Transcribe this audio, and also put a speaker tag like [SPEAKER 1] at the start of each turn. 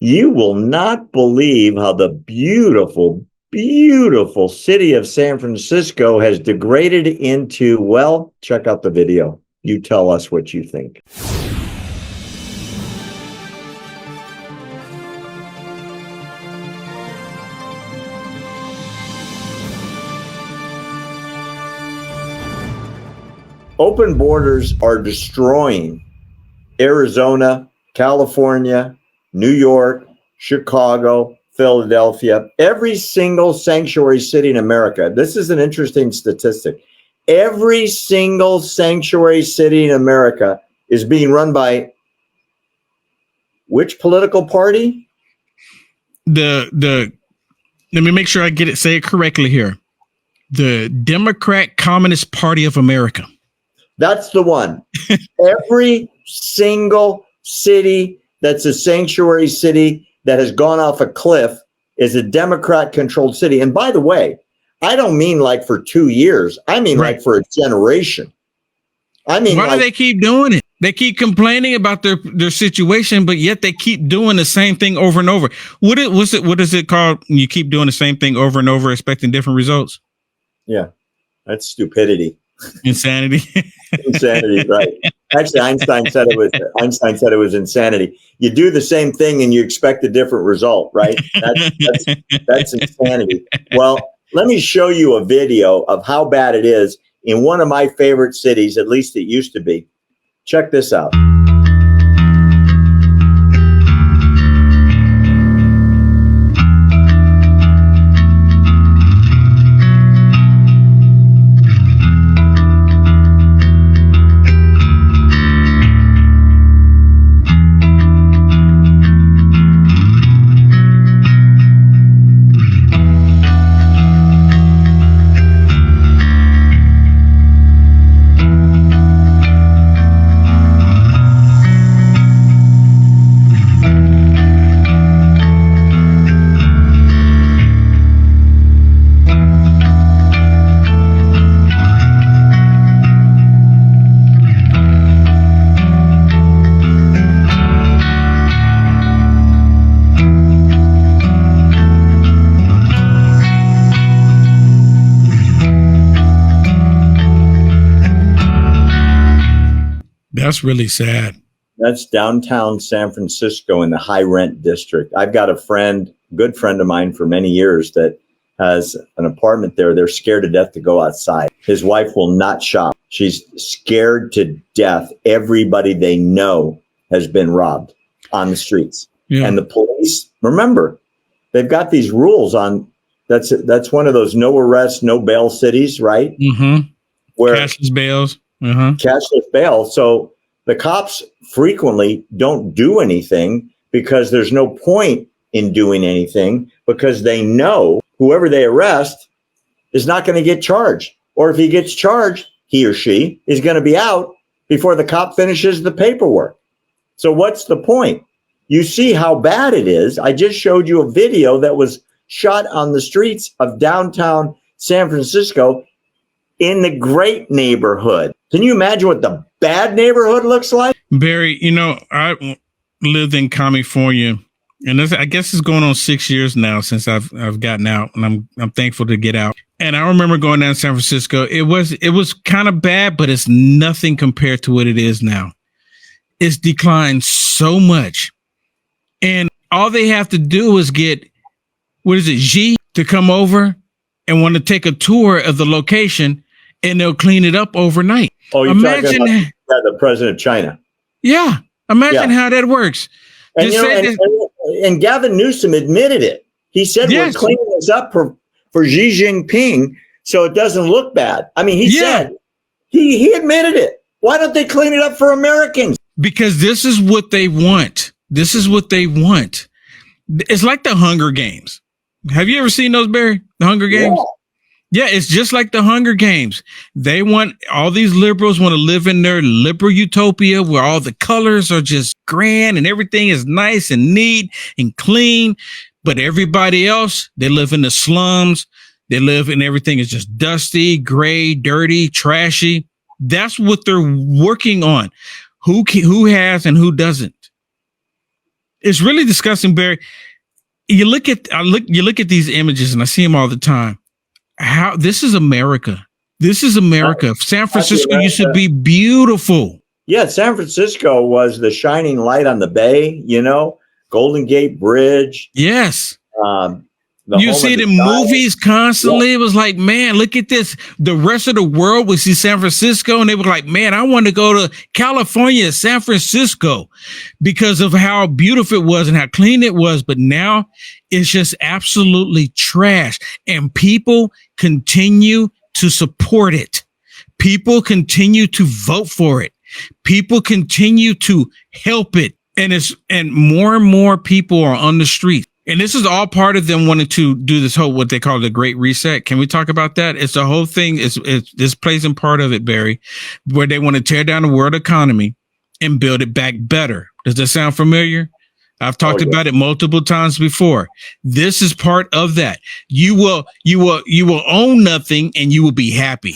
[SPEAKER 1] You will not believe how the beautiful, beautiful city of San Francisco has degraded into, well, check out the video. You tell us what you think. Open borders are destroying Arizona, California, New York, Chicago, Philadelphia, every single sanctuary city in America. This is an interesting statistic. Every single sanctuary city in America is being run by which political party?
[SPEAKER 2] Let me make sure I say it correctly here. The Democrat Communist Party of America.
[SPEAKER 1] That's the one. Every single city that's a sanctuary city that has gone off a cliff is a Democrat-controlled city. And by the way, I don't mean like for 2 years. I mean like for a generation. I mean,
[SPEAKER 2] why do they keep doing it? They keep complaining about their situation, but yet they keep doing the same thing over and over. What is it called? You keep doing the same thing over and over, expecting different results.
[SPEAKER 1] Yeah, that's stupidity.
[SPEAKER 2] Insanity.
[SPEAKER 1] Insanity, right? Actually, Einstein said it was insanity. You do the same thing and you expect a different result, right? That's insanity. Well, let me show you a video of how bad it is in one of my favorite cities, at least it used to be. Check this out.
[SPEAKER 2] That's really sad.
[SPEAKER 1] That's downtown San Francisco in the high rent district. I've got a good friend of mine for many years that has an apartment there. They're scared to death to go outside. His wife will not shop. She's scared to death. Everybody they know has been robbed on the streets. Yeah. And the police, remember, they've got these rules on, that's one of those no arrest, no bail cities, right?
[SPEAKER 2] Mm-hmm. Where cashless bails. Mm-hmm.
[SPEAKER 1] Cashless bail. So the cops frequently don't do anything because there's no point in doing anything because they know whoever they arrest is not going to get charged. Or if he gets charged, he or she is going to be out before the cop finishes the paperwork. So what's the point? You see how bad it is. I just showed you a video that was shot on the streets of downtown San Francisco in the great neighborhood. Can you imagine what the bad neighborhood looks like?
[SPEAKER 2] Barry, I lived in California, and I guess it's going on 6 years now since I've gotten out, and I'm thankful to get out. And I remember going down to San Francisco. It was kind of bad, but it's nothing compared to what it is now. It's declined so much. And all they have to do is get, G to come over and want to take a tour of the location, and they'll clean it up overnight.
[SPEAKER 1] Oh, you're talking about the president of China.
[SPEAKER 2] Yeah. Imagine how that works.
[SPEAKER 1] And Gavin Newsom admitted it. He said, we're cleaning this up for Xi Jinping so it doesn't look bad. I mean, he said, he admitted it. Why don't they clean it up for Americans?
[SPEAKER 2] Because this is what they want. This is what they want. It's like the Hunger Games. Have you ever seen those, Barry? The Hunger Games? Yeah, it's just like the Hunger Games. They want, all these liberals want to live in their liberal utopia where all the colors are just grand and everything is nice and neat and clean. But everybody else, they live in the slums. They live and everything is just dusty, gray, dirty, trashy. That's what they're working on. Who has and who doesn't. It's really disgusting, Barry. You look at these images, and I see them all the time. How this is America. This is America. San Francisco used to be beautiful.
[SPEAKER 1] Yeah, San Francisco was the shining light on the bay. Golden Gate Bridge.
[SPEAKER 2] Yes. You see it in movies constantly. Yeah. It was like, man, look at this. The rest of the world would see San Francisco, and they were like, man, I want to go to California, San Francisco, because of how beautiful it was and how clean it was. But now it's just absolutely trash. And people continue to support it. People continue to vote for it. People continue to help it. And more and more people are on the street. And this is all part of them wanting to do this whole, what they call the Great Reset. Can we talk about that? It's the whole thing. This plays in part of it, Barry, where they want to tear down the world economy and build it back better. Does that sound familiar? I've talked about it multiple times before. This is part of that. You will own nothing and you will be happy.